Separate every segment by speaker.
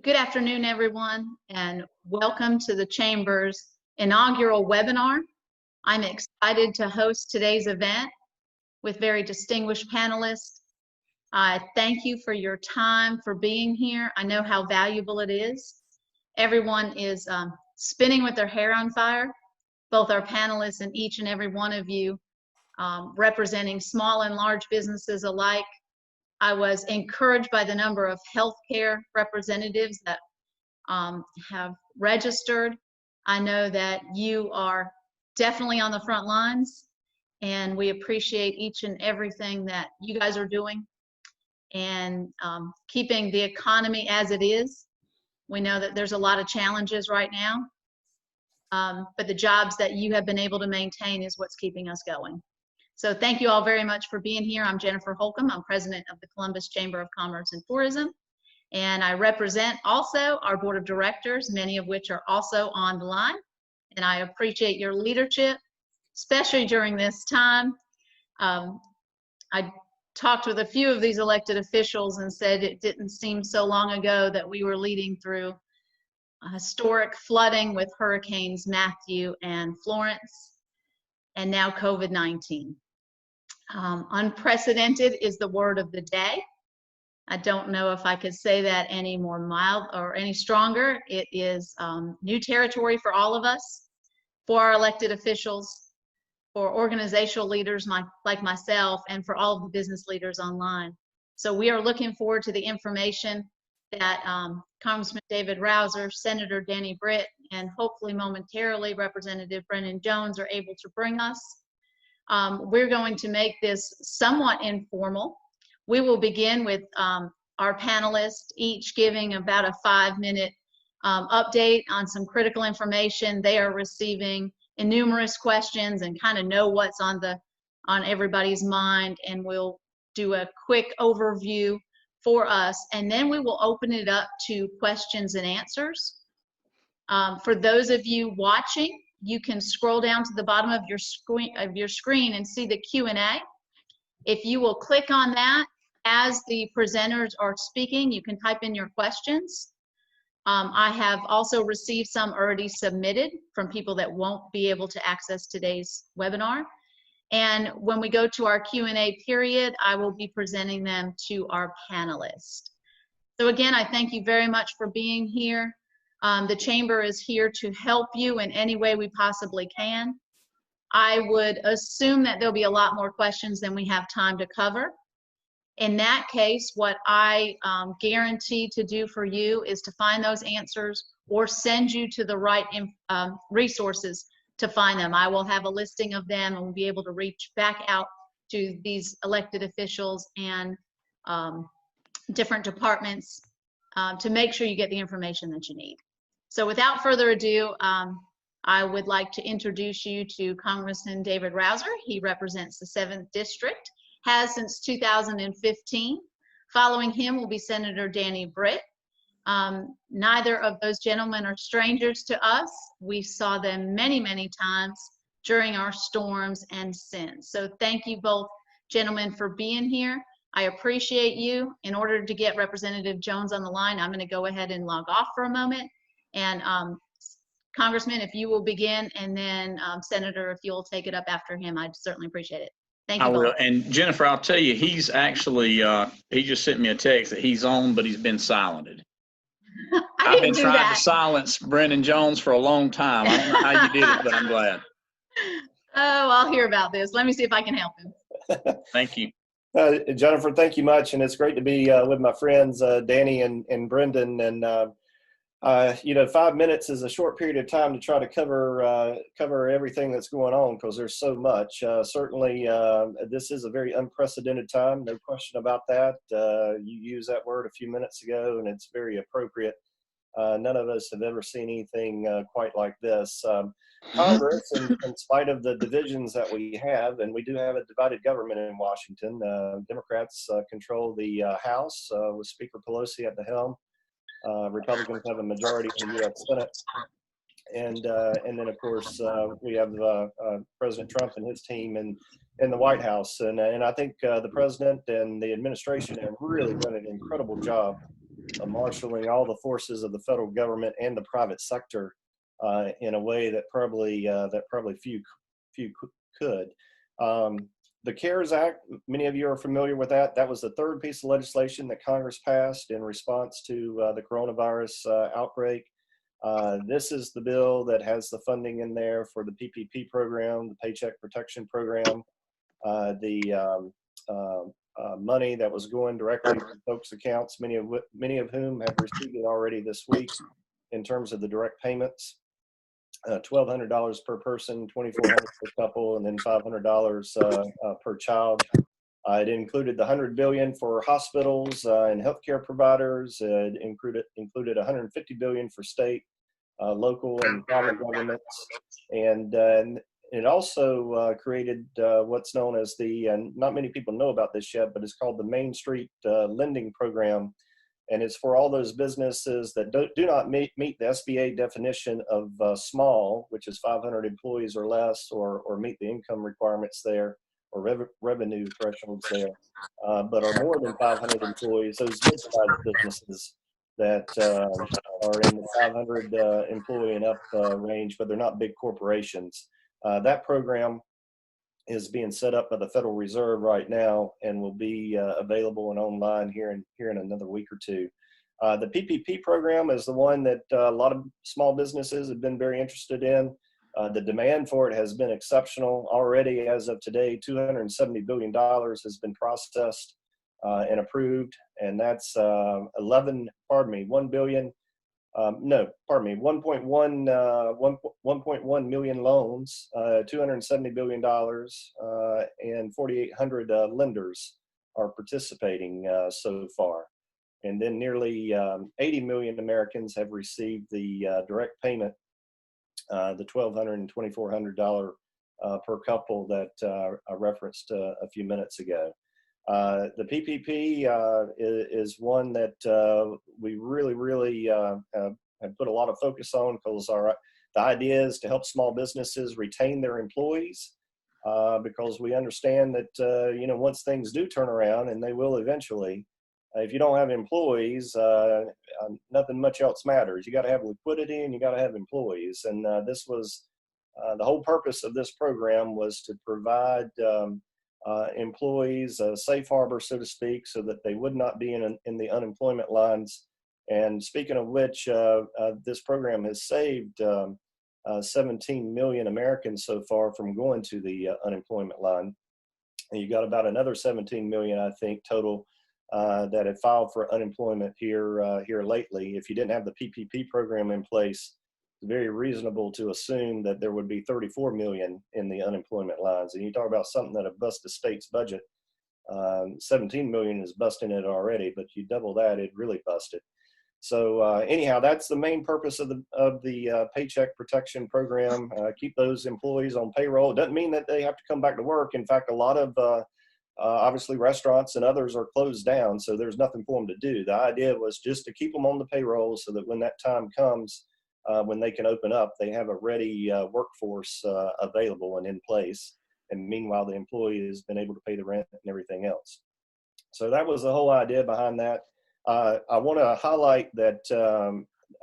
Speaker 1: Good afternoon, everyone, and welcome to the Chamber's inaugural webinar. I'm excited to host today's event with very distinguished panelists. I thank you for your time, for being here. I know how valuable it is. Everyone is spinning with their hair on fire, both our panelists and each and every one of you representing small and large businesses alike. I was encouraged by the number of healthcare representatives that have registered. I know that you are definitely on the front lines, and we appreciate each and everything that you guys are doing and keeping the economy as it is. We know that there's a lot of challenges right now, but the jobs that you have been able to maintain is what's keeping us going. So thank you all very much for being here. I'm Jennifer Holcomb. I'm president of the Columbus Chamber of Commerce and Tourism, and I represent also our board of directors, many of which are also on the line. And I appreciate your leadership, especially during this time. I talked with a few of these elected officials and said it didn't seem so long ago that we were leading through a historic flooding with Hurricanes Matthew and Florence, and now COVID-19. Unprecedented is the word of the day. I don't know if I could say that any more mild or any stronger. It is new territory for all of us, for our elected officials, for organizational leaders like myself, and for all of the business leaders online. So we are looking forward to the information that Congressman David Rouser, Senator Danny Britt, and hopefully momentarily Representative Brendan Jones are able to bring us. We're going to make this somewhat informal. We will begin with our panelists each giving about a 5-minute update on some critical information they are receiving, and numerous questions, and kind of know what's on everybody's mind. And we'll do a quick overview for us, and then we will open it up to questions and answers. For those of you watching, you can scroll down to the bottom of your screen and see the Q&A. If you will click on that as the presenters are speaking, you can type in your questions. I have also received some already submitted from people that won't be able to access today's webinar. And when we go to our Q&A period, I will be presenting them to our panelists. So again, I thank you very much for being here. The Chamber is here to help you in any way we possibly can. I would assume that there'll be a lot more questions than we have time to cover. In that case, what I guarantee to do for you is to find those answers or send you to the right resources to find them. I will have a listing of them, and we'll be able to reach back out to these elected officials and different departments to make sure you get the information that you need. So without further ado, I would like to introduce you to Congressman David Rouser. He represents the 7th District, has since 2015. Following him will be Senator Danny Britt. Neither of those gentlemen are strangers to us. We saw them many, many times during our storms and since. So thank you both gentlemen for being here. I appreciate you. In order to get Representative Jones on the line, I'm going to go ahead and log off for a moment. And Congressman, if you will begin, and then Senator, if you'll take it up after him, I'd certainly appreciate it. Thank you. I will.
Speaker 2: And Jennifer, I'll tell you, he's actually, he just sent me a text that he's on, but he's been silenced. I've been trying to silence Brendan Jones for a long time. I don't know how you did it, but I'm glad.
Speaker 1: Oh, I'll hear about this. Let me see if I can help him.
Speaker 2: Thank you.
Speaker 3: Jennifer, thank you much. And it's great to be with my friends, Danny and Brendan. And, you know, 5 minutes is a short period of time to try to cover everything that's going on, because there's so much. Certainly, this is a very unprecedented time, no question about that. You used that word a few minutes ago, and it's very appropriate. None of us have ever seen anything quite like this. Congress, in spite of the divisions that we have, and we do have a divided government in Washington, Democrats control the House with Speaker Pelosi at the helm. Republicans have a majority in the U.S. Senate. And then, of course, we have President Trump and his team in the White House. And I think the president and the administration have really done an incredible job marshaling all the forces of the federal government and the private sector in a way that probably few could. The CARES Act, many of you are familiar with that. That was the third piece of legislation that Congress passed in response to the coronavirus outbreak. This is the bill that has the funding in there for the PPP program, the Paycheck Protection Program, the money that was going directly to folks' accounts, many of whom have received it already this week in terms of the direct payments. $1,200 per person, $2,400 per couple, and then $500 per child. It included the $100 billion for hospitals and healthcare providers. It included $150 billion for state, local, and private governments, and it also created what's known as not many people know about this yet, but it's called the Main Street Lending Program. And it's for all those businesses that do not meet the SBA definition of small, which is 500 employees or less, or meet the income requirements there, or revenue thresholds there, but are more than 500 employees, those mid-sized businesses that are in the 500 employee and up range, but they're not big corporations. That program is being set up by the Federal Reserve right now and will be available and online here in another week or two. The PPP program is the one that a lot of small businesses have been very interested in. The demand for it has been exceptional. Already, as of today, $270 billion has been processed and approved, and that's 1.1 million loans, $270 billion, and 4,800 lenders are participating so far. And then nearly 80 million Americans have received the direct payment, the $1,200 and $2,400 per couple that I referenced a few minutes ago. The PPP is one that we really have put a lot of focus on, because the idea is to help small businesses retain their employees, because we understand that once things do turn around, and they will eventually, if you don't have employees, nothing much else matters. You got to have liquidity, and you got to have employees. And this was the whole purpose of this program, was to provide employees a safe harbor, so to speak, so that they would not be in the unemployment lines. And speaking of which, this program has saved 17 million Americans so far from going to the unemployment line. And you got about another 17 million, I think, total that have filed for unemployment here lately. If you didn't have the PPP program in place, it's very reasonable to assume that there would be 34 million in the unemployment lines. And you talk about something that have busted the state's budget. 17 million is busting it already, but you double that, it really busted. So anyhow, that's the main purpose of the Paycheck Protection Program. Keep those employees on payroll. It doesn't mean that they have to come back to work. In fact, a lot of obviously restaurants and others are closed down, so there's nothing for them to do. The idea was just to keep them on the payroll, so that when that time comes, when they can open up, they have a ready workforce available and in place. And meanwhile, the employee has been able to pay the rent and everything else. So that was the whole idea behind that. I want to highlight that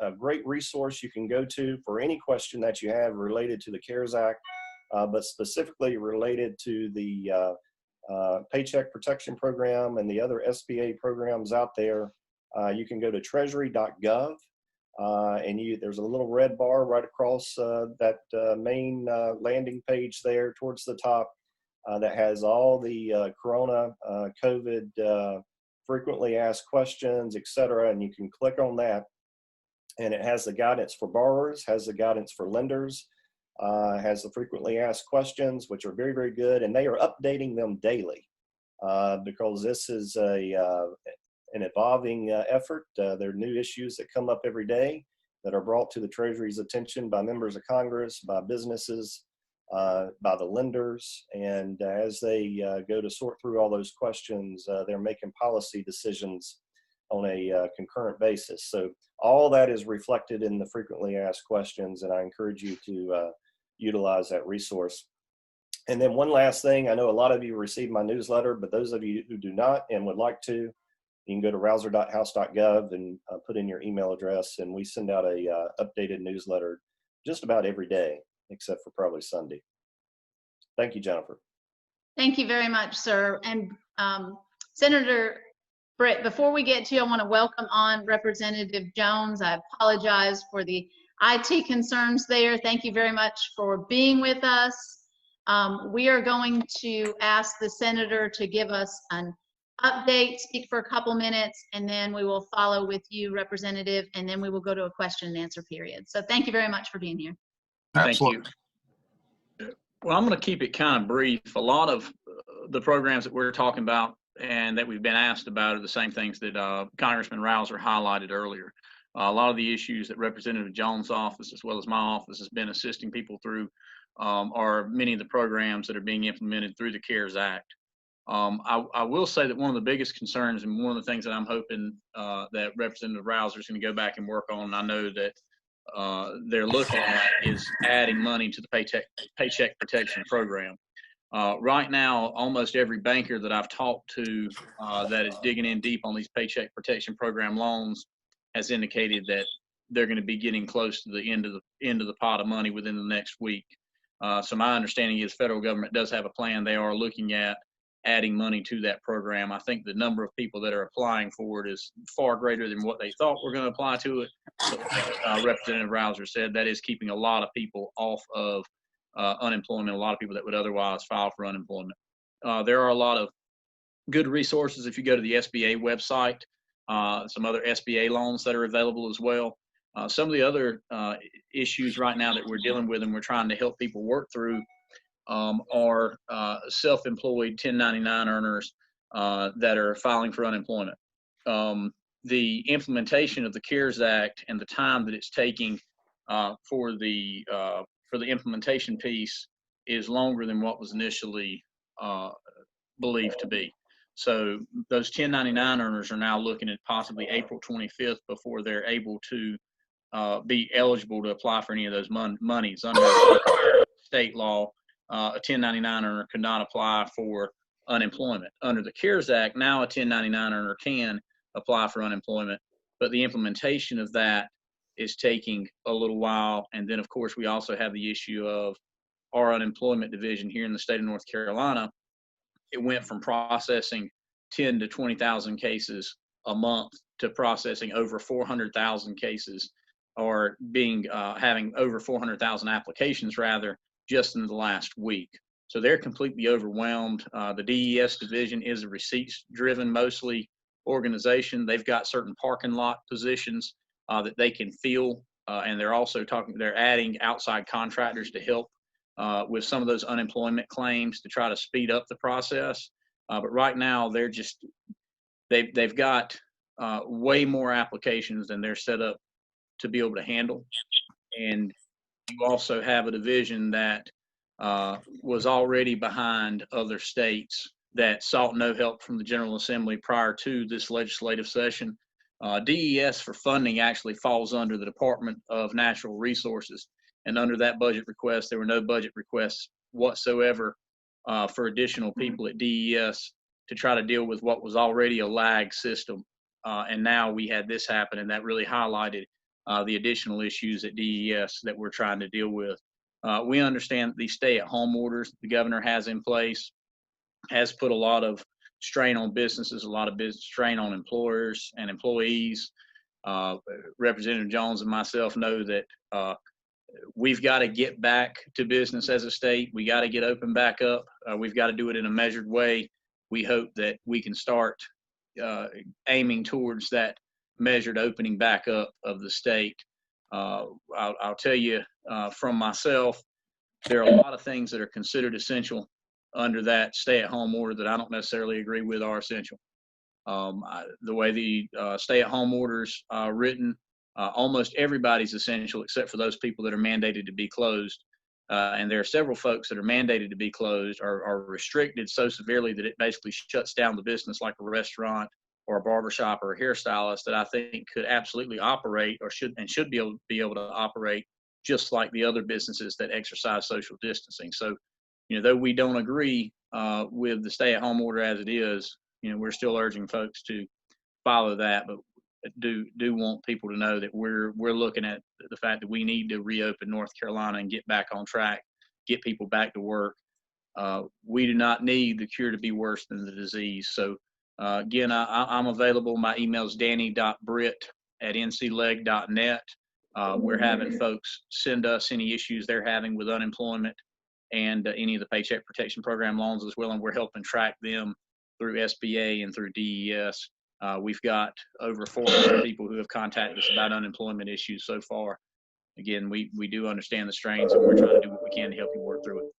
Speaker 3: a great resource you can go to for any question that you have related to the CARES Act, but specifically related to the Paycheck Protection Program and the other SBA programs out there. You can go to treasury.gov, and there's a little red bar right across that main landing page there towards the top that has all the Corona, COVID, frequently asked questions, etc. And you can click on that, and it has the guidance for borrowers, has the guidance for lenders, has the frequently asked questions, which are very, very good, and they are updating them daily because this is an evolving effort. There are new issues that come up every day that are brought to the Treasury's attention by members of Congress, by businesses, by the lenders, and as they go to sort through all those questions, they're making policy decisions on a concurrent basis. So all that is reflected in the frequently asked questions, and I encourage you to utilize that resource. And then one last thing, I know a lot of you receive my newsletter, but those of you who do not and would like to, You can go to rouser.house.gov and put in your email address, and we send out a updated newsletter just about every day, except for probably Sunday. Thank you, Jennifer.
Speaker 1: Thank you very much, sir. And Senator Britt, before we get to you, I want to welcome on Representative Jones. I apologize for the IT concerns there. Thank you very much for being with us. We are going to ask the senator to give us an update, speak for a couple minutes, and then we will follow with you, Representative, and then we will go to a question and answer period. So thank you very much for being here.
Speaker 2: Thank you. Well, I'm going to keep it kind of brief. A lot of the programs that we're talking about and that we've been asked about are the same things that Congressman Rouser highlighted earlier. A lot of the issues that Representative Jones' office, as well as my office, has been assisting people through are many of the programs that are being implemented through the CARES Act. I will say that one of the biggest concerns, and one of the things that I'm hoping that Representative Rouser is going to go back and work on, and I know that they're looking at, is adding money to the Paycheck Protection Program. Right now, almost every banker that I've talked to that is digging in deep on these Paycheck Protection Program loans has indicated that they're going to be getting close to the end of the pot of money within the next week. So my understanding is the federal government does have a plan. They are looking at adding money to that program. I think the number of people that are applying for it is far greater than what they thought were going to apply to it. So, Representative Rouser said that is keeping a lot of people off of unemployment, a lot of people that would otherwise file for unemployment. There are a lot of good resources if you go to the SBA website, some other SBA loans that are available as well. Some of the other issues right now that we're dealing with and we're trying to help people work through are self-employed 1099 earners that are filing for unemployment. The implementation of the CARES Act and the time that it's taking for the implementation piece is longer than what was initially believed to be. So those 1099 earners are now looking at possibly April 25th before they're able to be eligible to apply for any of those monies. Under state law, a 1099 earner could not apply for unemployment. Under the CARES Act, now a 1099 earner can apply for unemployment, but the implementation of that is taking a little while. And then, of course, we also have the issue of our unemployment division here in the state of North Carolina. It went from processing 10 to 20,000 cases a month to processing over 400,000 cases, or having over 400,000 applications rather, just in the last week. So they're completely overwhelmed. The DES division is a receipts-driven mostly organization. They've got certain parking lot positions that they can fill, and they're adding outside contractors to help with some of those unemployment claims to try to speed up the process. But right now they've got way more applications than they're set up to be able to handle. And you also have a division that was already behind other states that sought no help from the General Assembly prior to this legislative session. DES for funding actually falls under the Department of Natural Resources. And under that budget request, there were no budget requests whatsoever for additional people at DES to try to deal with what was already a lag system. And now we had this happen, and that really highlighted the additional issues at DES that we're trying to deal with. We understand that these stay-at-home orders the governor has in place has put a lot of strain on businesses, a lot of business strain on employers and employees. Representative Jones and myself know that we've got to get back to business as a state. We got to get open back up. We've got to do it in a measured way. We hope that we can start aiming towards that measured opening back up of the state. I'll tell you from myself, there are a lot of things that are considered essential under that stay-at-home order that I don't necessarily agree with are essential. The way the stay-at-home orders are written, almost everybody's essential except for those people that are mandated to be closed. And there are several folks that are mandated to be closed or are restricted so severely that it basically shuts down the business, like a restaurant or a barbershop or a hairstylist, that I think could absolutely operate or should be able to operate just like the other businesses that exercise social distancing. So, though we don't agree with the stay-at-home order as it is, we're still urging folks to follow that, but do want people to know that we're looking at the fact that we need to reopen North Carolina and get back on track, get people back to work. We do not need the cure to be worse than the disease. So again, I'm available. My email is danny.britt@ncleg.net. We're having folks send us any issues they're having with unemployment and any of the Paycheck Protection Program loans as well, and we're helping track them through SBA and through DES. We've got over 400 people who have contacted us about unemployment issues so far. Again, we do understand the strains, and we're trying to do what we can to help you work through it.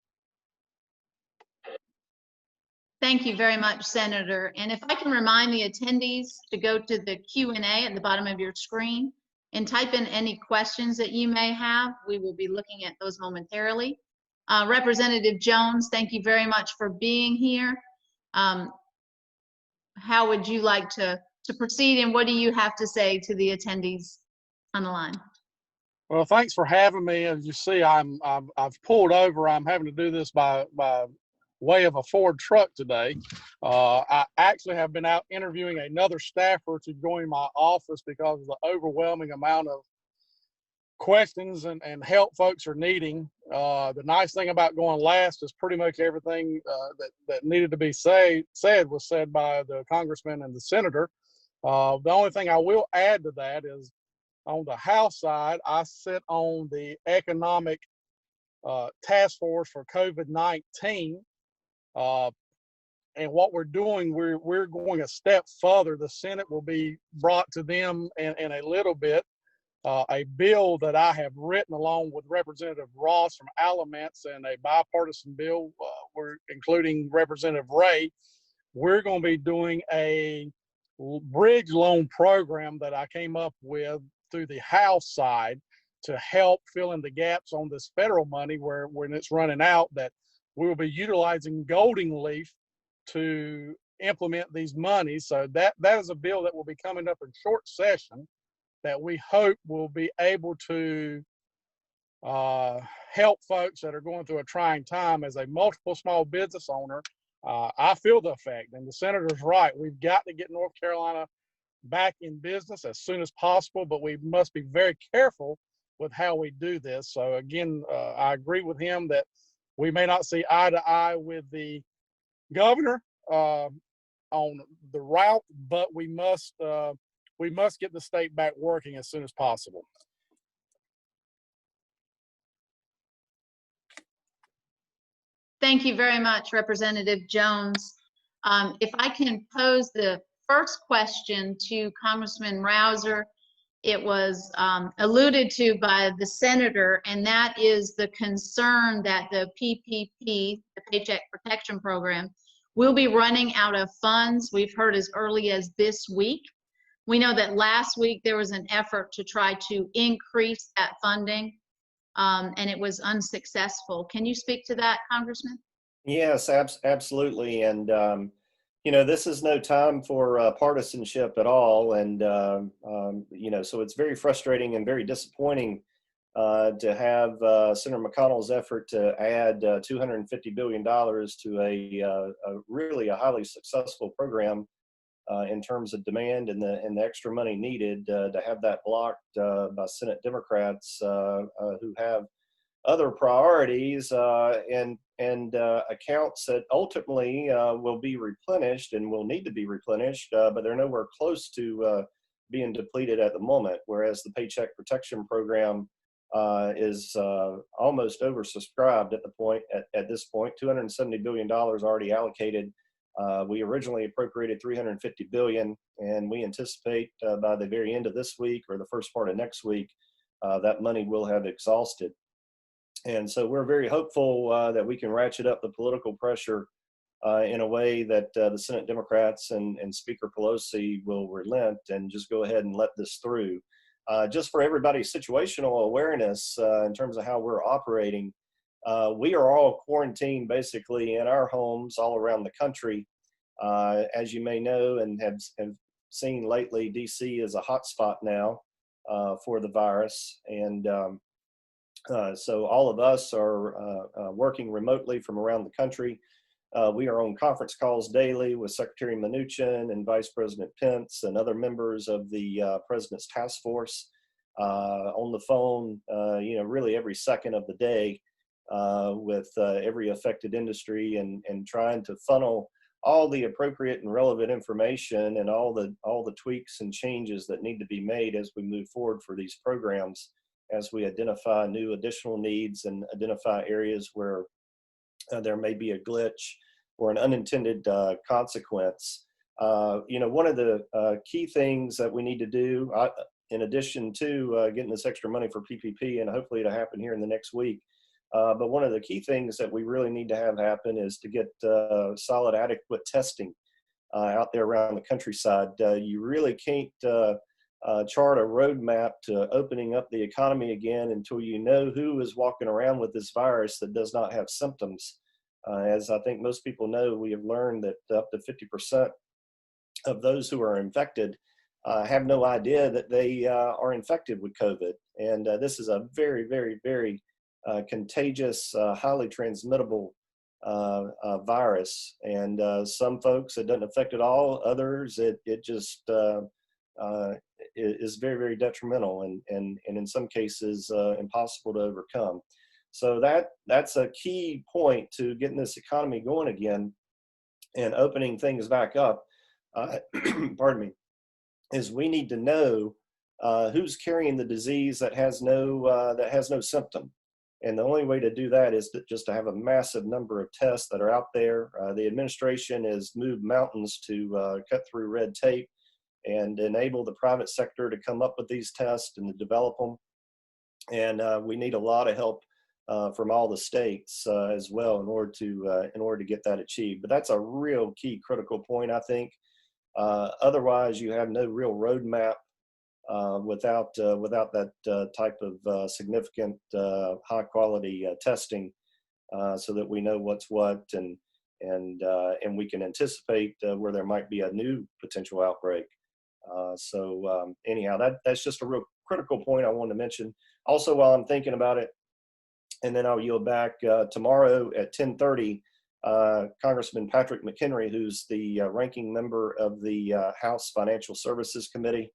Speaker 1: Thank you very much, Senator. And if I can remind the attendees to go to the Q&A at the bottom of your screen and type in any questions that you may have. We will be looking at those momentarily. Representative Jones, thank you very much for being here. How would you like to proceed, and what do you have to say to the attendees on the line?
Speaker 4: Well, thanks for having me. As you see, I've pulled over. I'm having to do this by way of a Ford truck today. I actually have been out interviewing another staffer to join my office because of the overwhelming amount of questions and help folks are needing. The nice thing about going last is pretty much everything that needed to be said was said by the congressman and the senator. The only thing I will add to that is on the House side, I sit on the economic task force for COVID-19. And what we're doing, we're going a step further. The Senate will be brought to them in a little bit. A bill that I have written along with Representative Ross from Alamance, and a bipartisan bill, we're including Representative Ray. We're going to be doing a bridge loan program that I came up with through the House side to help fill in the gaps on this federal money where when it's running out, that we will be utilizing Golding Leaf to implement these monies. So that is a bill that will be coming up in short session that we hope will be able to help folks that are going through a trying time. As a multiple small business owner, I feel the effect, and the senator's right. We've got to get North Carolina back in business as soon as possible, but we must be very careful with how we do this. So again, I agree with him that we may not see eye to eye with the governor on the route, but we must get the state back working as soon as possible.
Speaker 1: Thank you very much, Representative Jones. If I can pose the first question to Congressman Rouser, it was alluded to by the senator, and that is the concern that the PPP, the Paycheck Protection Program, will be running out of funds. We've heard as early as this week. We know that last week there was an effort to try to increase that funding, and it was unsuccessful. Can you speak to that, Congressman?
Speaker 3: Yes, absolutely. And, this is no time for partisanship at all. And, so it's very frustrating and very disappointing to have Senator McConnell's effort to add $250 billion to a really highly successful program in terms of demand and the extra money needed to have that blocked by Senate Democrats who have other priorities and accounts that ultimately will be replenished and will need to be replenished, but they're nowhere close to being depleted at the moment, whereas the Paycheck Protection Program is almost oversubscribed at this point. $270 billion already allocated. We originally appropriated $350 billion, and we anticipate by the very end of this week or the first part of next week, that money will have exhausted. And so we're very hopeful that we can ratchet up the political pressure in a way that the Senate Democrats and Speaker Pelosi will relent and just go ahead and let this through. Just for everybody's situational awareness in terms of how we're operating, we are all quarantined basically in our homes all around the country. As you may know and have seen lately, DC is a hotspot now for the virus. And so all of us are working remotely from around the country. We are on conference calls daily with Secretary Mnuchin and Vice President Pence and other members of the President's Task Force on the phone, really every second of the day with every affected industry and trying to funnel all the appropriate and relevant information and all the tweaks and changes that need to be made as we move forward for these programs, as we identify new additional needs and identify areas where there may be a glitch or an unintended consequence. One of the key things that we need to do, in addition to getting this extra money for PPP, and hopefully it'll happen here in the next week, but one of the key things that we really need to have happen is to get solid, adequate testing out there around the countryside. You really can't chart a roadmap to opening up the economy again until you know who is walking around with this virus that does not have symptoms. As I think most people know, we have learned that up to 50% of those who are infected have no idea that they are infected with COVID. And this is a very, very, very contagious, highly transmittable virus. And some folks, it doesn't affect at all. Others, it just is very, very detrimental and in some cases impossible to overcome. So that's a key point to getting this economy going again and opening things back up. Pardon me, is we need to know who's carrying the disease that has no symptom. And the only way to do that is just to have a massive number of tests that are out there. The administration has moved mountains to cut through red tape and enable the private sector to come up with these tests and to develop them. And we need a lot of help from all the states as well in order to get that achieved. But that's a real key critical point, I think. Otherwise, you have no real roadmap without that type of significant high quality testing, so that we know what's what and we can anticipate where there might be a new potential outbreak. Anyhow, that's just a real critical point I wanted to mention. Also, while I'm thinking about it, and then I'll yield back, tomorrow at 10:30, Congressman Patrick McHenry, who's the ranking member of the House Financial Services Committee.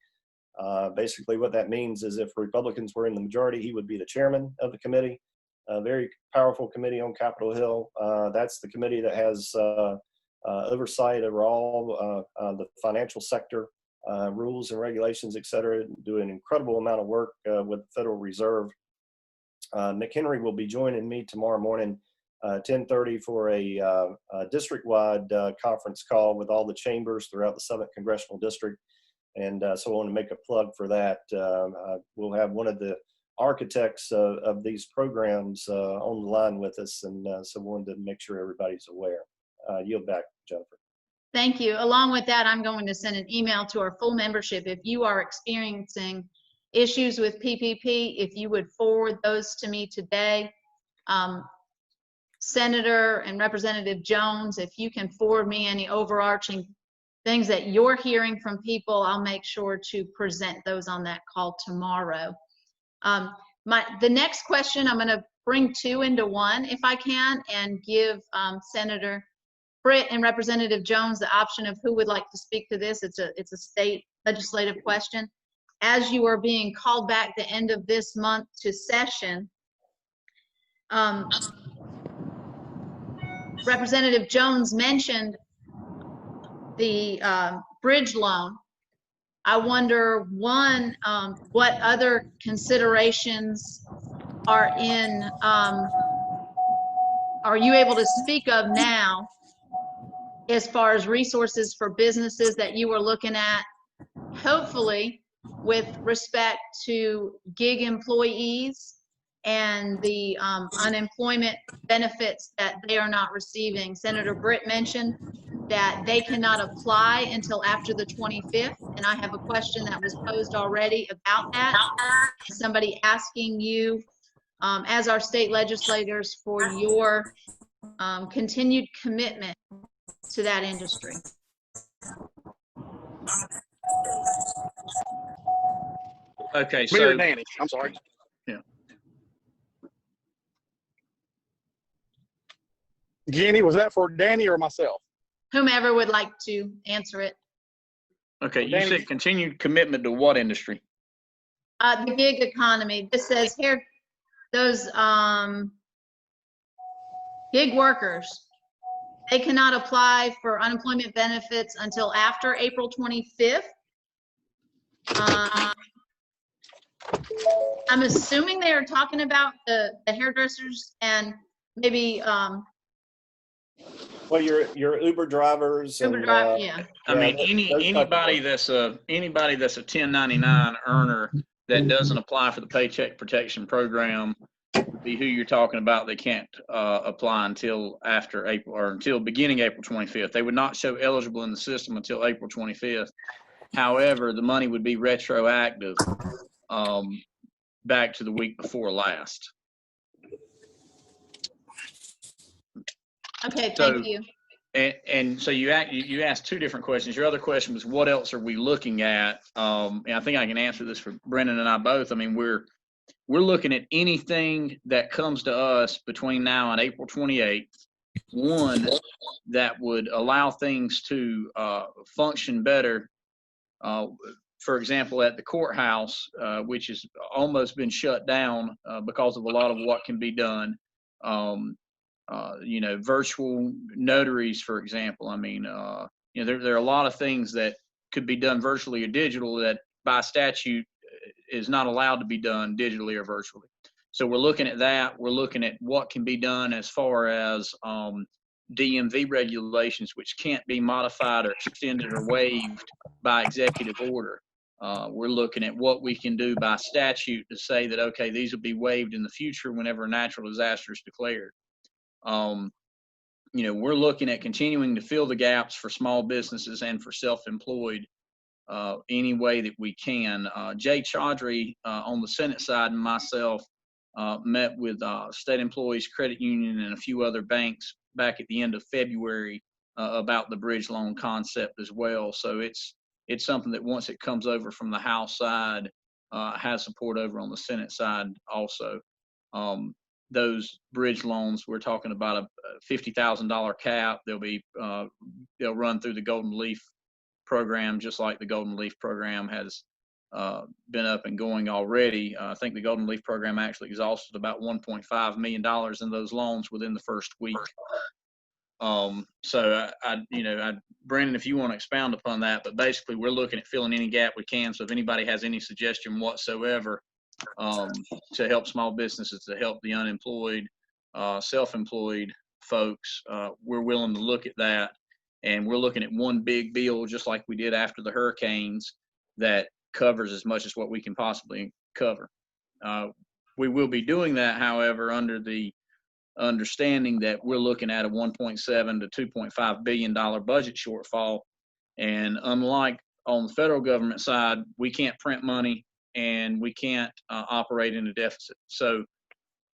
Speaker 3: Basically what that means is if Republicans were in the majority, he would be the chairman of the committee. A very powerful committee on Capitol Hill. That's the committee that has oversight over all the financial sector, rules and regulations, et cetera, do an incredible amount of work with the Federal Reserve. McHenry will be joining me tomorrow morning, 10:30 for a district-wide conference call with all the chambers throughout the 7th Congressional District. And so I want to make a plug for that. We'll have one of the architects of these programs on the line with us, and so we wanted to make sure everybody's aware. Yield back, Jennifer.
Speaker 1: Thank you. Along with that, I'm going to send an email to our full membership. If you are experiencing issues with PPP, if you would forward those to me today. Senator and Representative Jones, if you can forward me any overarching things that you're hearing from people, I'll make sure to present those on that call tomorrow. The next question, I'm going to bring two into one if I can, and give Senator Britt and Representative Jones the option of who would like to speak to this. It's a state legislative question. As you are being called back the end of this month to session, Representative Jones mentioned the bridge loan. I wonder, one, what other considerations are you able to speak of now as far as resources for businesses that you are looking at, hopefully with respect to gig employees and the unemployment benefits that they are not receiving? Senator Britt mentioned that they cannot apply until after the 25th, and I have a question that was posed already about that. Somebody asking you, as our state legislators, for your continued commitment to that industry.
Speaker 2: Okay, so
Speaker 4: Mayor Danny, I'm sorry.
Speaker 2: Yeah.
Speaker 4: Jenny, was that for Danny or myself?
Speaker 1: Whomever would like to answer it.
Speaker 2: Okay, you
Speaker 4: Danny-
Speaker 2: said continued commitment to what industry?
Speaker 1: The gig economy. This says here, those gig workers, they cannot apply for unemployment benefits until after April 25th. I'm assuming they are talking about the hairdressers and maybe
Speaker 3: Well, your Uber drivers.
Speaker 1: Uber
Speaker 3: and,
Speaker 1: driver, yeah.
Speaker 2: I mean,
Speaker 3: those type of
Speaker 2: anybody that's a 1099 earner that doesn't apply for the Paycheck Protection Program would be who you're talking about. They can't apply until after April or until beginning April 25th. They would not show eligible in the system until April 25th. However, the money would be retroactive back to the week before last.
Speaker 1: Okay,
Speaker 2: So-
Speaker 1: thank you.
Speaker 2: And so you asked two different questions. Your other question was, what else are we looking at? And I think I can answer this for Brendan and I both. I mean, we're looking at anything that comes to us between now and April 28th. One, that would allow things to function better. For example, at the courthouse, which has almost been shut down because of a lot of what can be done. Virtual notaries, for example. I mean, there are a lot of things that could be done virtually or digital that by statute is not allowed to be done digitally or virtually. So we're looking at that. We're looking at what can be done as far as DMV regulations, which can't be modified or extended or waived by executive order. We're looking at what we can do by statute to say that, okay, these will be waived in the future whenever a natural disaster is declared. We're looking at continuing to fill the gaps for small businesses and for self-employed any way that we can. Jay Chaudhry on the Senate side and myself met with State Employees Credit Union and a few other banks back at the end of February about the bridge loan concept as well. So it's something that once it comes over from the House side, has support over on the Senate side also. Those bridge loans, we're talking about a $50,000 cap. They'll run through the Golden Leaf program, just like the Golden Leaf program has been up and going already. I think the Golden Leaf program actually exhausted about $1.5 million in those loans within the first week. Brandon, if you want to expound upon that, but basically we're looking at filling any gap we can. So if anybody has any suggestion whatsoever to help small businesses, to help the unemployed, self-employed folks, we're willing to look at that. And we're looking at one big bill, just like we did after the hurricanes, that covers as much as what we can possibly cover. We will be doing that, however, under the understanding that we're looking at a $1.7 to $2.5 billion budget shortfall. And unlike on the federal government side, we can't print money and we can't operate in a deficit. So,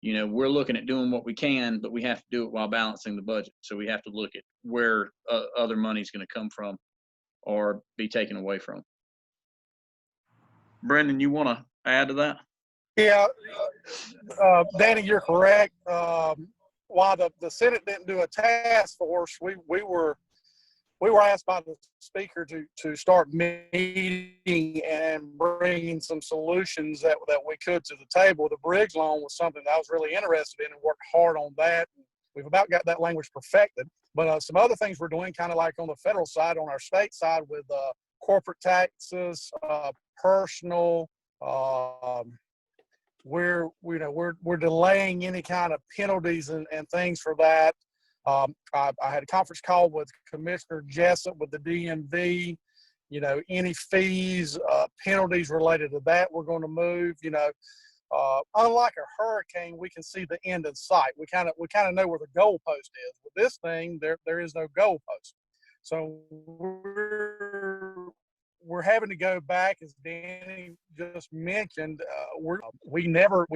Speaker 2: we're looking at doing what we can, but we have to do it while balancing the budget. So we have to look at where other money is going to come from or be taken away from. Brendan, you want to add to that?
Speaker 4: Yeah, Danny, you're correct. While the Senate didn't do a task force, we were asked by the speaker to start meeting and bringing some solutions that we could to the table. The bridge loan was something that I was really interested in and worked hard on that. We've about got that language perfected. But some other things we're doing, kind of like on the federal side, on our state side with corporate taxes, personal. We're delaying any kind of penalties and things for that. I had a conference call with Commissioner Jessup with the DMV. Any fees, penalties related to that, we're going to move. Unlike a hurricane, we can see the end in sight. We kind of know where the goalpost is. With this thing, there is no goalpost. So we're having to go back, as Danny just mentioned. We never,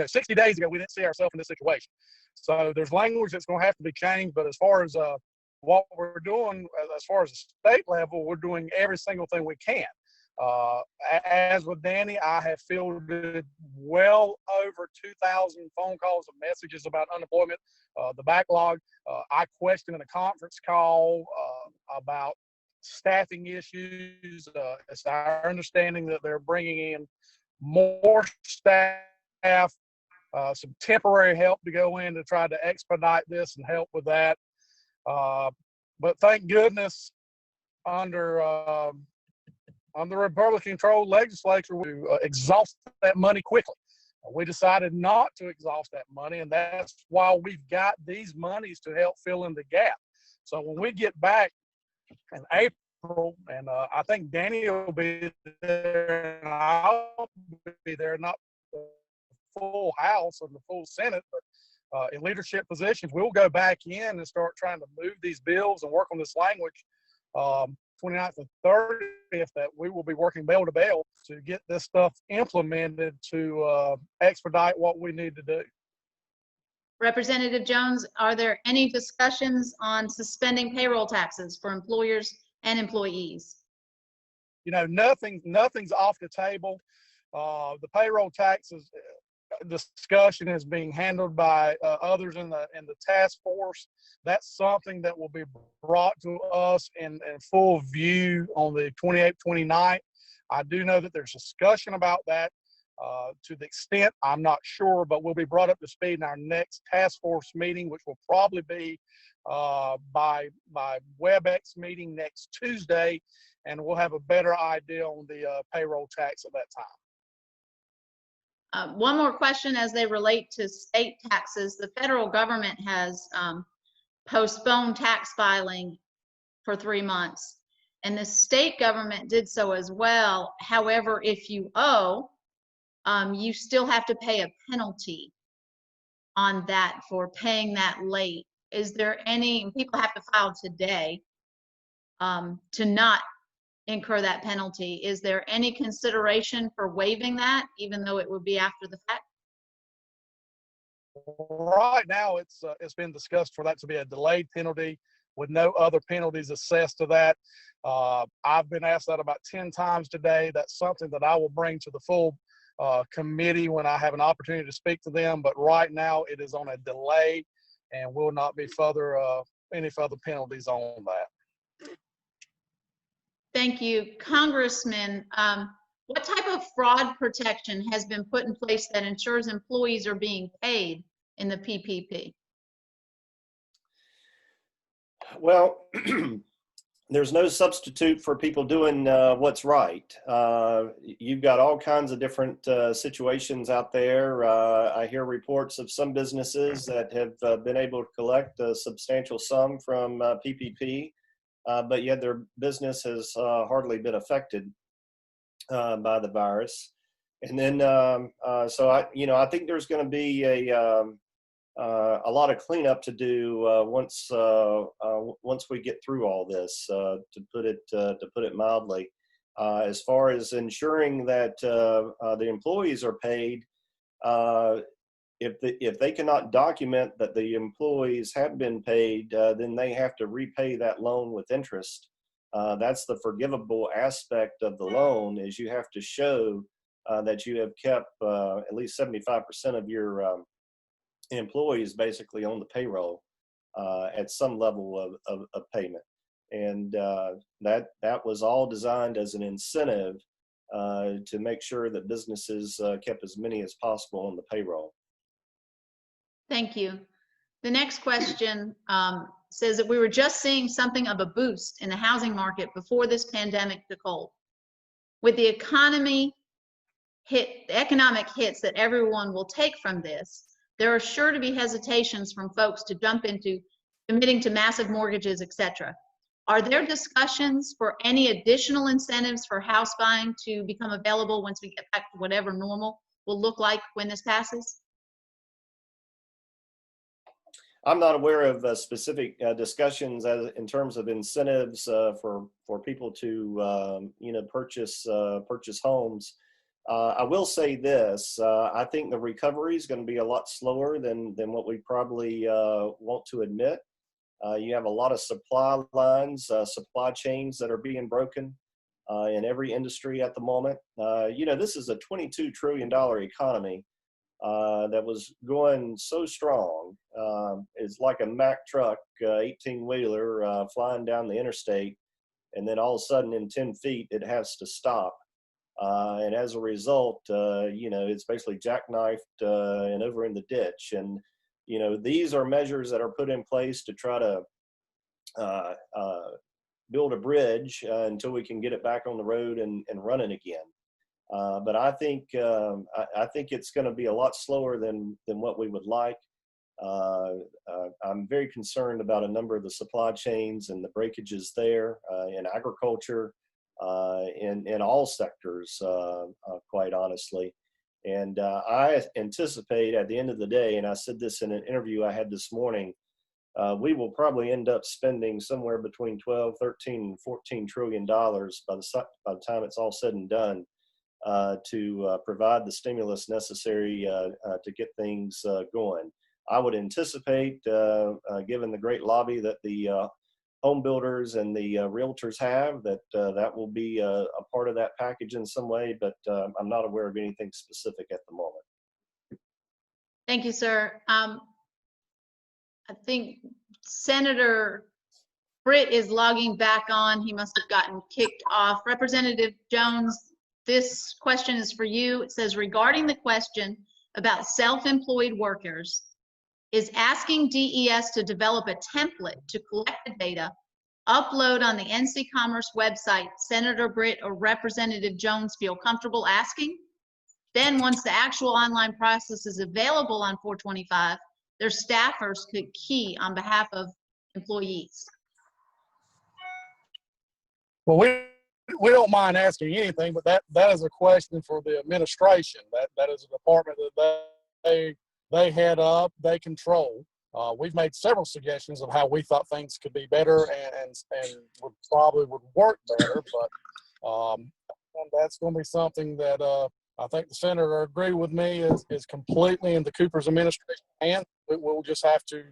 Speaker 4: 60 days ago, we didn't see ourselves in this situation. So there's language that's going to have to be changed. But as far as what we're doing, as far as the state level, we're doing every single thing we can. As with Danny, I have fielded well over 2,000 phone calls and messages about unemployment, the backlog. I questioned in a conference call about staffing issues. It's our understanding that they're bringing in more staff, some temporary help to go in to try to expedite this and help with that. But thank goodness, under Republican-controlled legislature, we exhaust that money quickly. We decided not to exhaust that money, and that's why we've got these monies to help fill in the gap. So when we get back in April, and I think Danny will be there, and I'll be there, not the full House and the full Senate, but in leadership positions, we'll go back in and start trying to move these bills and work on this language. 29th and 30th, that we will be working bell to bell to get this stuff implemented to expedite what we need to do.
Speaker 1: Representative Jones, are there any discussions on suspending payroll taxes for employers and employees?
Speaker 4: You know, nothing's off the table. The payroll taxes discussion is being handled by others in the task force. That's something that will be brought to us in full view on the 28th, 29th. I do know that there's discussion about that. To the extent, I'm not sure, but we'll be brought up to speed in our next task force meeting, which will probably be by WebEx meeting next Tuesday, and we'll have a better idea on the payroll tax at that time.
Speaker 1: One more question as they relate to state taxes. The federal government has postponed tax filing for 3 months, and the state government did so as well. However, if you owe, you still have to pay a penalty on that for paying that late. Is there any, people have to file today to not incur that penalty. Is there any consideration for waiving that, even though it would be after the fact?
Speaker 4: Right now, it's been discussed for that to be a delayed penalty with no other penalties assessed to that. I've been asked that about 10 times today. That's something that I will bring to the full committee when I have an opportunity to speak to them. But right now, it is on a delay and will not be any further penalties on that.
Speaker 1: Thank you. Congressman, what type of fraud protection has been put in place that ensures employees are being paid in the PPP?
Speaker 3: Well, there's no substitute for people doing what's right. You've got all kinds of different situations out there. I hear reports of some businesses that have been able to collect a substantial sum from PPP. But yet their business has hardly been affected by the virus. And then, so I think there's going to be a lot of cleanup to do once we get through all this. To put it mildly, as far as ensuring that the employees are paid. If they cannot document that the employees have been paid, then they have to repay that loan with interest. That's the forgivable aspect of the loan, is you have to show that you have kept at least 75% of your employees basically on the payroll at some level of payment. And that was all designed as an incentive to make sure that businesses kept as many as possible on the payroll.
Speaker 1: Thank you. The next question says that we were just seeing something of a boost in the housing market before this pandemic took hold. With the economic hits that everyone will take from this, there are sure to be hesitations from folks to jump into committing to massive mortgages, etc. Are there discussions for any additional incentives for house buying to become available once we get back to whatever normal will look like when this passes?
Speaker 3: I'm not aware of specific discussions in terms of incentives for people to purchase homes. I will say this: I think the recovery is going to be a lot slower than what we probably want to admit. You have a lot of supply lines, supply chains that are being broken. in every industry at the moment. This is a $22 trillion economy that was going so strong. It's like a Mack truck, 18-wheeler flying down the interstate, and then all of a sudden in 10 feet, it has to stop. And as a result, it's basically jackknifed and over in the ditch. And, these are measures that are put in place to try to build a bridge until we can get it back on the road and running again. But I think it's going to be a lot slower than what we would like. I'm very concerned about a number of the supply chains and the breakages there in agriculture, in all sectors, quite honestly. And I anticipate at the end of the day, and I said this in an interview I had this morning, we will probably end up spending somewhere between 12, 13, and 14 trillion dollars by the time it's all said and done to provide the stimulus necessary to get things going. I would anticipate, given the great lobby that the home builders and the realtors have, that that will be a part of that package in some way, but I'm not aware of anything specific at the moment.
Speaker 1: Thank you, sir. I think Senator Britt is logging back on. He must have gotten kicked off. Representative Jones, this question is for you. It says, regarding the question about self-employed workers, is asking DES to develop a template to collect the data, upload on the NC Commerce website, Senator Britt or Representative Jones feel comfortable asking? Then once the actual online process is available on 425, their staffers could key on behalf of employees.
Speaker 4: Well, we don't mind asking anything, but that is a question for the administration. That is a department that they head up, they control. We've made several suggestions of how we thought things could be better and would work better, but that's going to be something that I think the senator agree with me is completely in the Cooper's administration, and we'll just have to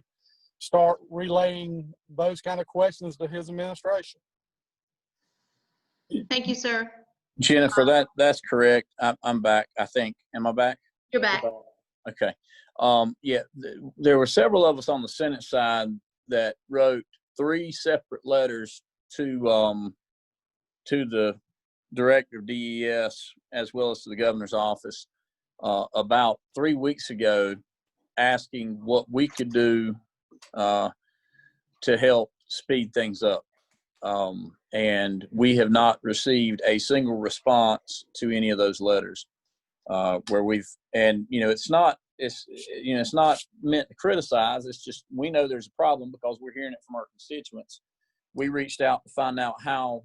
Speaker 4: start relaying those kind of questions to his administration.
Speaker 1: Thank you, sir.
Speaker 2: Jennifer, that's correct. I'm back, I think. Am I back?
Speaker 1: You're back.
Speaker 2: Okay. Yeah, there were several of us on the Senate side that wrote 3 separate letters to the director of DES as well as to the governor's office about 3 weeks ago, asking what we could do to help speed things up. And we have not received a single response to any of those letters where it's not meant to criticize. It's just, we know there's a problem because we're hearing it from our constituents. We reached out to find out how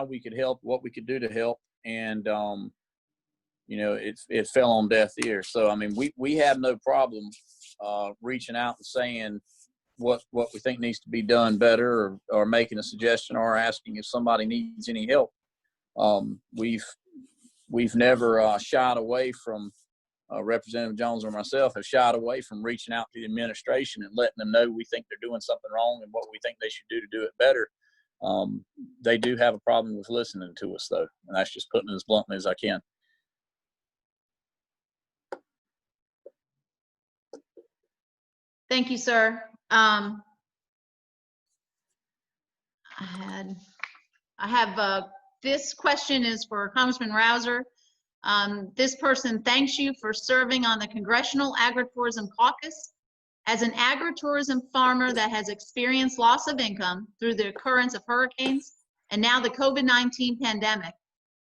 Speaker 2: we could help, what we could do to help. And, it fell on deaf ears. So, I mean, we have no problem reaching out and saying what we think needs to be done better, or making a suggestion, or asking if somebody needs any help. We've never shied away from, Representative Jones or myself have shied away from reaching out to the administration and letting them know we think they're doing something wrong and what we think they should do to do it better. They do have a problem with listening to us, though, and that's just putting it as bluntly as I can.
Speaker 1: Thank you, sir. I have this question is for Congressman Rouser. This person thanks you for serving on the Congressional Agritourism Caucus. As an agritourism farmer that has experienced loss of income through the occurrence of hurricanes and now the COVID-19 pandemic,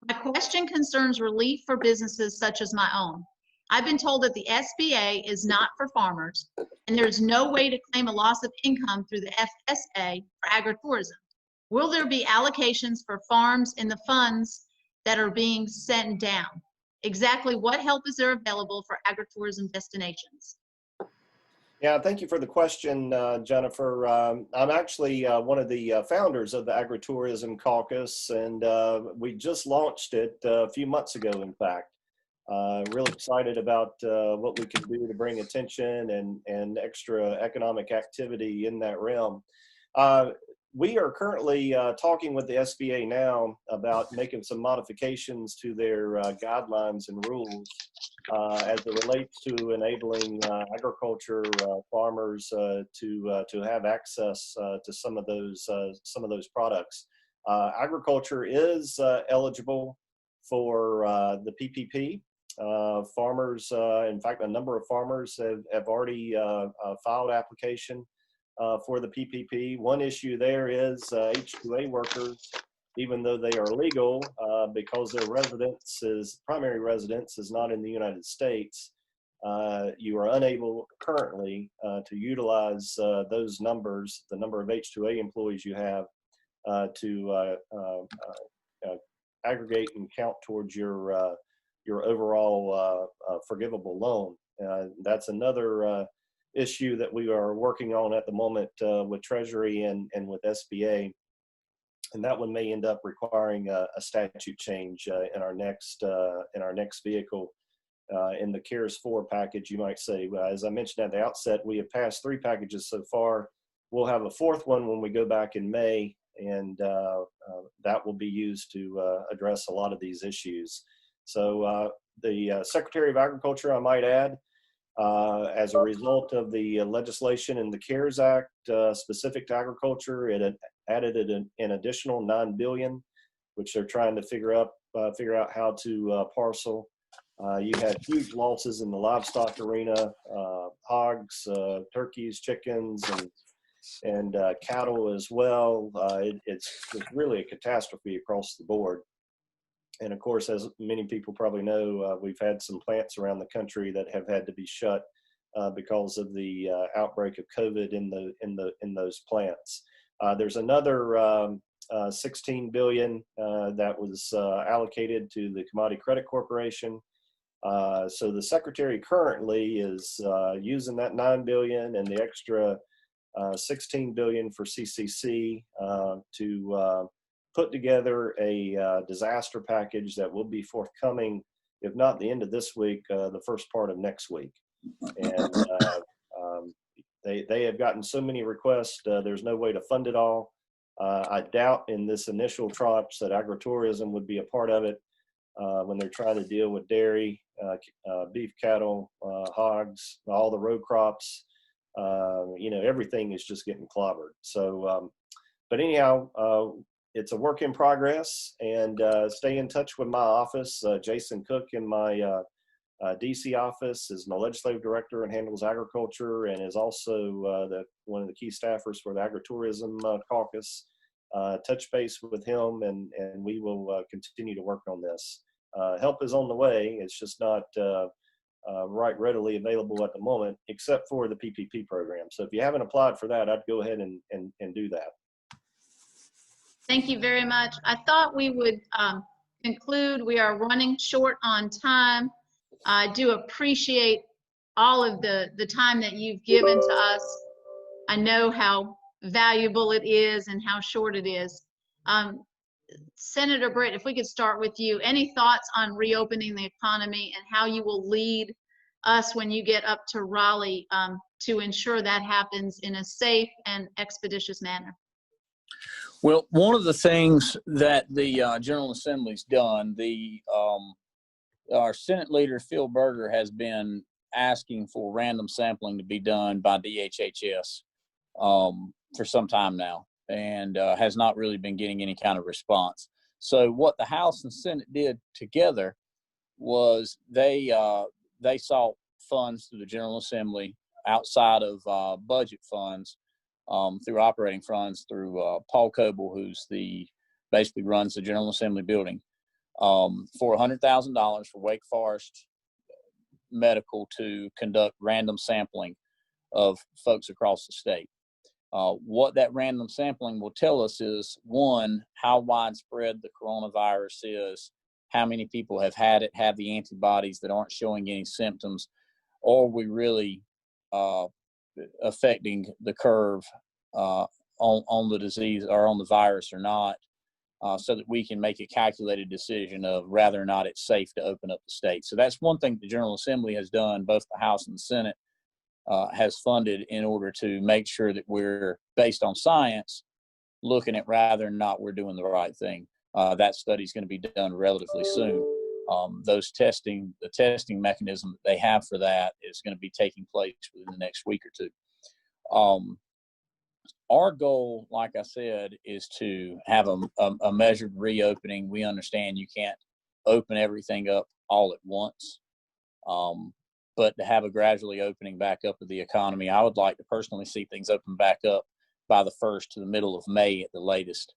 Speaker 1: my question concerns relief for businesses such as my own. I've been told that the SBA is not for farmers, and there's no way to claim a loss of income through the FSA for agritourism. Will there be allocations for farms in the funds that are being sent down? Exactly what help is there available for agritourism destinations?
Speaker 3: Yeah, thank you for the question, Jennifer. I'm actually one of the founders of the Agritourism Caucus, and we just launched it a few months ago, in fact. Really excited about what we can do to bring attention and extra economic activity in that realm. we are currently talking with the SBA now about making some modifications to their guidelines and rules as it relates to enabling agriculture farmers to have access to some of those products. Agriculture is eligible for the PPP. Farmers, in fact, a number of farmers have already filed application for the PPP. One issue there is H-2A workers, even though they are legal, because their primary residence is not in the United States, you are unable currently to utilize those numbers, the number of H-2A employees you have, to aggregate and count towards your overall forgivable loan. That's another issue that we are working on at the moment with Treasury and with SBA, and that one may end up requiring a statute change in our next vehicle in the CARES 4 package, you might say. As I mentioned at the outset, we have passed 3 packages so far. We'll have a 4th one when we go back in May, and that will be used to address a lot of these issues. So the Secretary of Agriculture, I might add, as a result of the legislation in the CARES Act specific to agriculture, it had added an additional $9 billion, which they're trying to figure out how to parcel. You had huge losses in the livestock arena, hogs, turkeys, chickens, and cattle as well. It's really a catastrophe across the board. And of course, as many people probably know, we've had some plants around the country that have had to be shut because of the outbreak of COVID in those plants. There's another $16 billion that was allocated to the Commodity Credit Corporation. So the Secretary currently is using that $9 billion and the extra $16 billion for CCC to put together a disaster package that will be forthcoming, if not the end of this week, the first part of next week. And they have gotten so many requests, there's no way to fund it all. I doubt in this initial tranche that agritourism would be a part of it when they're trying to deal with dairy, beef cattle, hogs, all the row crops. Everything is just getting clobbered. So, but anyhow, it's a work in progress, and stay in touch with my office. Jason Cook in my DC office is my legislative director and handles agriculture, and is also one of the key staffers for the agritourism caucus. Touch base with him, and we will continue to work on this. Help is on the way. It's just not readily available at the moment, except for the PPP program. So if you haven't applied for that, I'd go ahead and do that.
Speaker 1: Thank you very much. I thought we would conclude. We are running short on time. I do appreciate all of the time that you've given to us. I know how valuable it is and how short it is. Senator Britt, if we could start with you. Any thoughts on reopening the economy and how you will lead us when you get up to Raleigh to ensure that happens in a safe and expeditious manner?
Speaker 2: Well, one of the things that the General Assembly's done, our Senate leader, Phil Berger, has been asking for random sampling to be done by DHHS for some time now, and has not really been getting any kind of response. So what the House and Senate did together was they sought funds through the General Assembly outside of budget funds, through operating funds, through Paul Coble, who's basically runs the General Assembly building, for $100,000 for Wake Forest Medical to conduct random sampling of folks across the state. What that random sampling will tell us is, one, how widespread the coronavirus is, how many people have had it, have the antibodies that aren't showing any symptoms, or are we really affecting the curve on the disease or on the virus or not, so that we can make a calculated decision of whether or not it's safe to open up the state. So that's one thing the General Assembly has done, both the House and the Senate has funded in order to make sure that we're, based on science, looking at rather than not, we're doing the right thing. That study is going to be done relatively soon. The testing mechanism that they have for that is going to be taking place within the next week or two. Our goal, like I said, is to have a measured reopening. We understand you can't open everything up all at once, but to have a gradually opening back up of the economy. I would like to personally see things open back up by the 1st to the middle of May at the latest.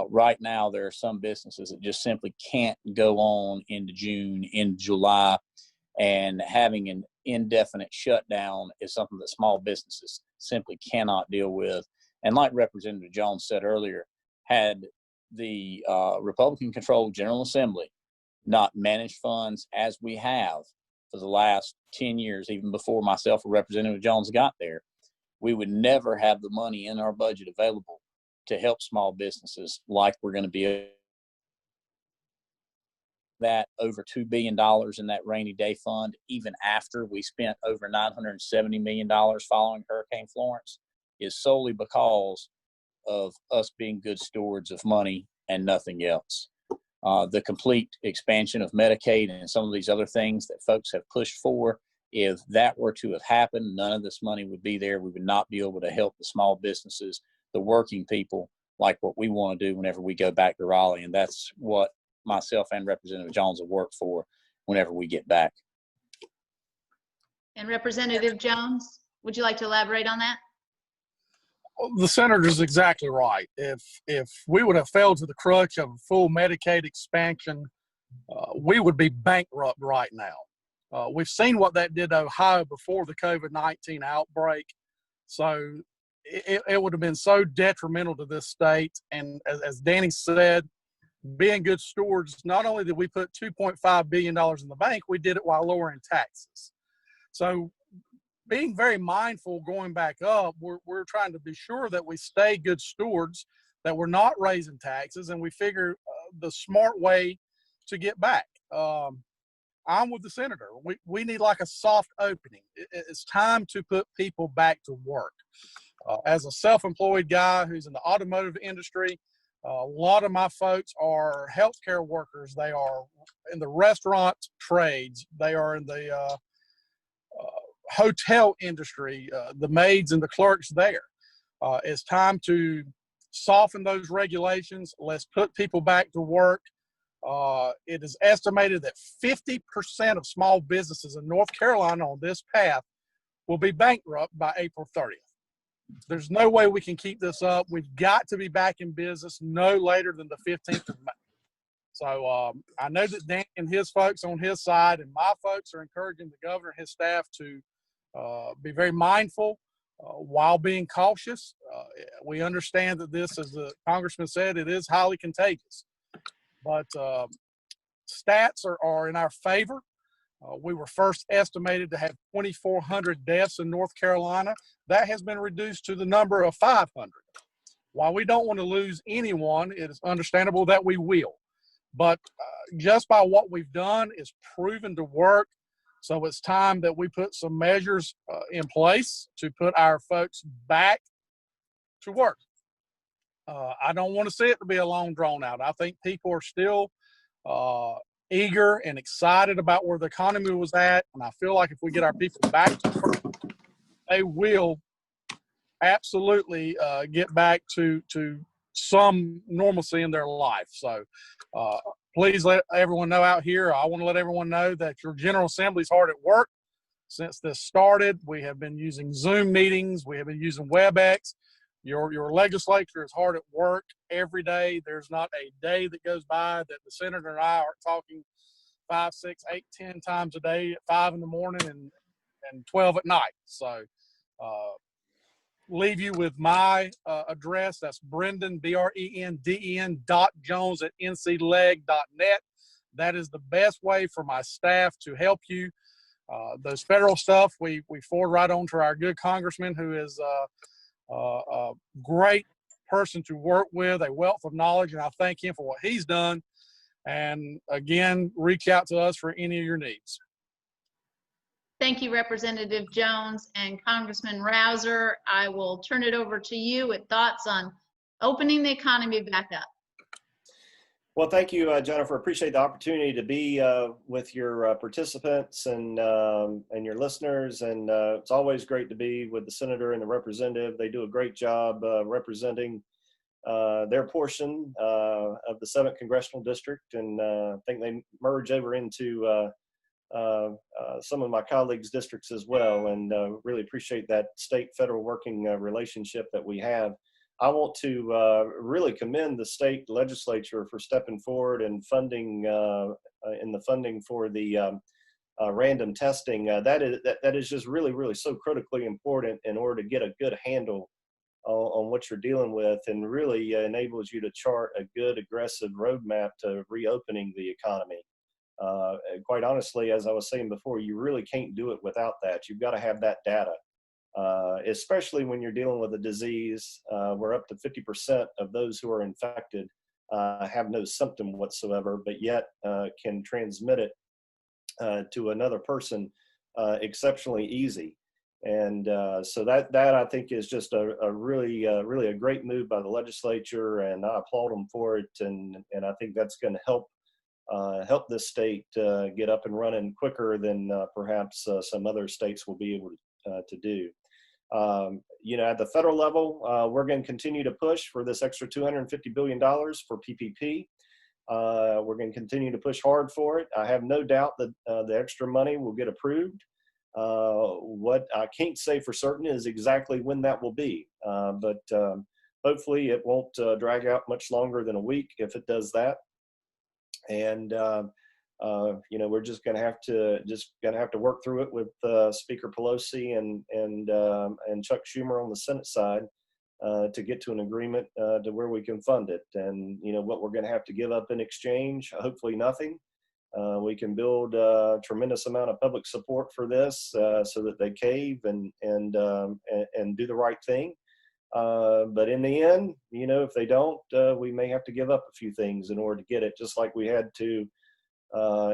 Speaker 2: Right now, there are some businesses that just simply can't go on into June, into July, and having an indefinite shutdown is something that small businesses simply cannot deal with. And like Representative Jones said earlier, had the Republican-controlled General Assembly not managed funds as we have for the last 10 years, even before myself or Representative Jones got there, we would never have the money in our budget available to help small businesses like we're going to be. That over $2 billion in that rainy day fund, even after we spent over $970 million following Hurricane Florence, is solely because of us being good stewards of money and nothing else. The complete expansion of Medicaid and some of these other things that folks have pushed for, if that were to have happened, none of this money would be there. We would not be able to help the small businesses, the working people, like what we want to do whenever we go back to Raleigh. And that's what myself and Representative Jones will work for whenever we get back.
Speaker 1: And Representative Jones, would you like to elaborate on that?
Speaker 4: The senator's exactly right. If we would have fell to the crutch of full Medicaid expansion, we would be bankrupt right now. We've seen what that did to Ohio before the COVID-19 outbreak. So it would have been so detrimental to this state. And as Danny said, being good stewards, not only did we put $2.5 billion in the bank, we did it while lowering taxes. So being very mindful going back up, we're trying to be sure that we stay good stewards, that we're not raising taxes, and we figure the smart way to get back. I'm with the senator. We need like a soft opening. It's time to put people back to work. As a self-employed guy who's in the automotive industry, a lot of my folks are healthcare workers. They are in the restaurant trades. They are in the hotel industry, the maids and the clerks there. It's time to soften those regulations. Let's put people back to work. It is estimated that 50% of small businesses in North Carolina on this path will be bankrupt by April 30th. There's no way we can keep this up. We've got to be back in business no later than the 15th of May. So I know that Dan and his folks on his side and my folks are encouraging the governor and his staff to be very mindful while being cautious. We understand that this, as the congressman said, it is highly contagious. But stats are in our favor. We were first estimated to have 2,400 deaths in North Carolina. That has been reduced to the number of 500. While we don't want to lose anyone, it is understandable that we will. But just by what we've done is proven to work. So it's time that we put some measures in place to put our folks back to work. I don't want to see it to be a long drawn out. I think people are still eager and excited about where the economy was at. And I feel like if we get our people back to work, they will absolutely get back to some normalcy in their life. So please let everyone know out here. I want to let everyone know that your General Assembly is hard at work. Since this started, we have been using Zoom meetings. We have been using WebEx. Your legislature is hard at work every day. There's not a day that goes by that the senator and I aren't talking 5, 6, 8, 10 times a day at 5 in the morning and 12 at night. So leave you with my address. That's Brendan, BRENDEN.Jones@ncleg.net. That is the best way for my staff to help you. Those federal stuff, we forward right on to our good congressman, who is a great person to work with, a wealth of knowledge, and I thank him for what he's done. And again, reach out to us for any of your needs.
Speaker 1: Thank you, Representative Jones and Congressman Rouser. I will turn it over to you with thoughts on opening the economy back up.
Speaker 3: Well, thank you, Jennifer. Appreciate the opportunity to be with your participants and your listeners. And it's always great to be with the senator and the representative. They do a great job representing their portion of the 7th Congressional District. And I think they merge over into some of my colleagues' districts as well. And really appreciate that state-federal working relationship that we have. I want to really commend the state legislature for stepping forward and funding in the funding for the random testing. That is just really so critically important in order to get a good handle on what you're dealing with, and really enables you to chart a good aggressive roadmap to reopening the economy. Quite honestly, as I was saying before, you really can't do it without that. You've got to have that data. Especially when you're dealing with a disease where up to 50% of those who are infected have no symptom whatsoever, but yet can transmit it to another person exceptionally easy. And so that I think is just a really a great move by the legislature, and I applaud them for it. And I think that's going to help this state get up and running quicker than perhaps some other states will be able to do. At the federal level, we're going to continue to push for this extra $250 billion for PPP. We're going to continue to push hard for it. I have no doubt that the extra money will get approved. What I can't say for certain is exactly when that will be, but hopefully it won't drag out much longer than a week if it does that. And we're just going to have to work through it with Speaker Pelosi and Chuck Schumer on the Senate side to get to an agreement to where we can fund it. And what we're going to have to give up in exchange, hopefully nothing. We can build a tremendous amount of public support for this so that they cave and do the right thing. But in the end, if they don't, we may have to give up a few things in order to get it, just like we had to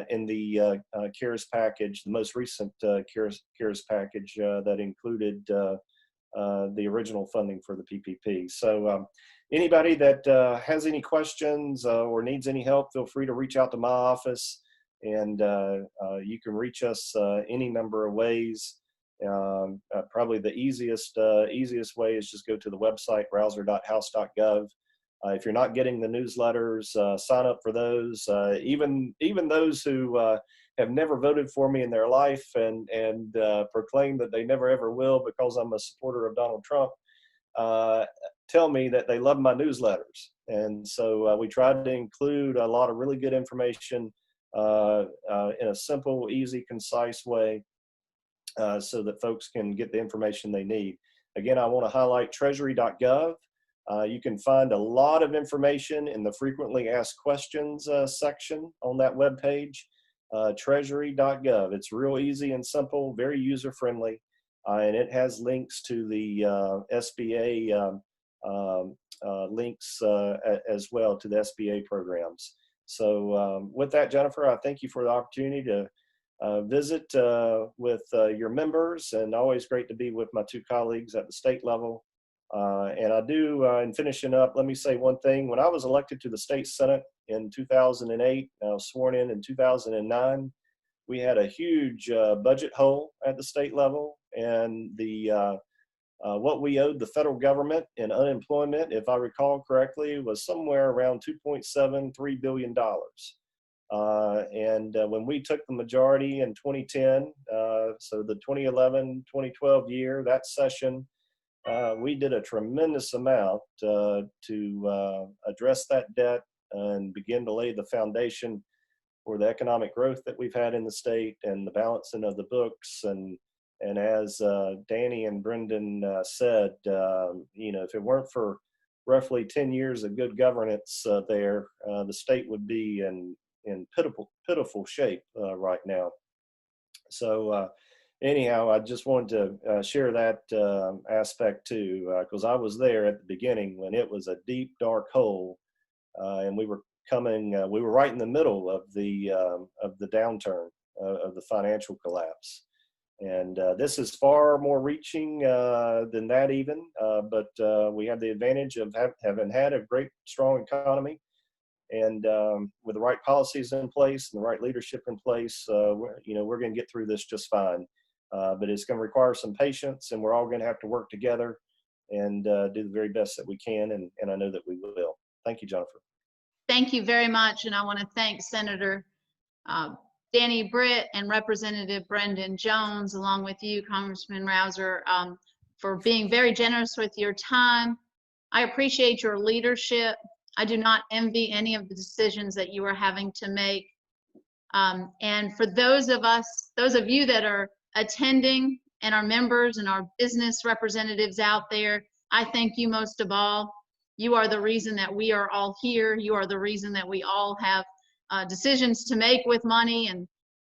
Speaker 3: in the CARES package, the most recent CARES package that included the original funding for the PPP. So anybody that has any questions or needs any help, feel free to reach out to my office, and you can reach us any number of ways. Probably the easiest way is just go to the website, browser.house.gov. If you're not getting the newsletters, sign up for those. Even those who have never voted for me in their life and proclaim that they never ever will because I'm a supporter of Donald Trump, tell me that they love my newsletters. And so we tried to include a lot of really good information in a simple, easy, concise way so that folks can get the information they need. Again, I want to highlight treasury.gov. You can find a lot of information in the frequently asked questions section on that webpage, treasury.gov. It's real easy and simple, very user-friendly, and it has links to the SBA links as well, to the SBA programs. So with that, Jennifer, I thank you for the opportunity to visit with your members, and always great to be with my two colleagues at the state level. And I do, in finishing up, let me say one thing. When I was elected to the state Senate in 2008, I was sworn in 2009, we had a huge budget hole at the state level, and the what we owed the federal government in unemployment, if I recall correctly, was somewhere around $2.73 billion. And when we took the majority in 2010, so the 2011-2012 year, that session, we did a tremendous amount to address that debt and begin to lay the foundation for the economic growth that we've had in the state and the balancing of the books. And as Danny and Brendan said, if it weren't for roughly 10 years of good governance there, the state would be in pitiful shape right now. So anyhow, I just wanted to share that aspect too, because I was there at the beginning when it was a deep, dark hole, and we were right in the middle of the downturn, of the financial collapse. And this is far more reaching than that even, but we have the advantage of having had a great, strong economy. And with the right policies in place and the right leadership in place, we're going to get through this just fine. But it's going to require some patience, and we're all going to have to work together and do the very best that we can. And I know that we will. Thank you, Jennifer.
Speaker 1: Thank you very much. And I want to thank Senator Danny Britt and Representative Brendan Jones, along with you, Congressman Rouser, for being very generous with your time. I appreciate your leadership. I do not envy any of the decisions that you are having to make. And for those of you that are attending and our members and our business representatives out there, I thank you most of all. You are the reason that we are all here. You are the reason that we all have decisions to make with money,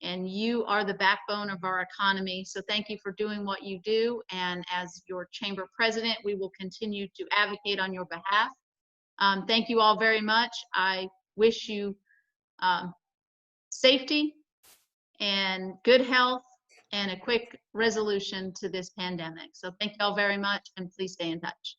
Speaker 1: and you are the backbone of our economy. So thank you for doing what you do. And as your chamber president, we will continue to advocate on your behalf. Thank you all very much. I wish you safety and good health and a quick resolution to this pandemic. So thank you all very much, and please stay in touch.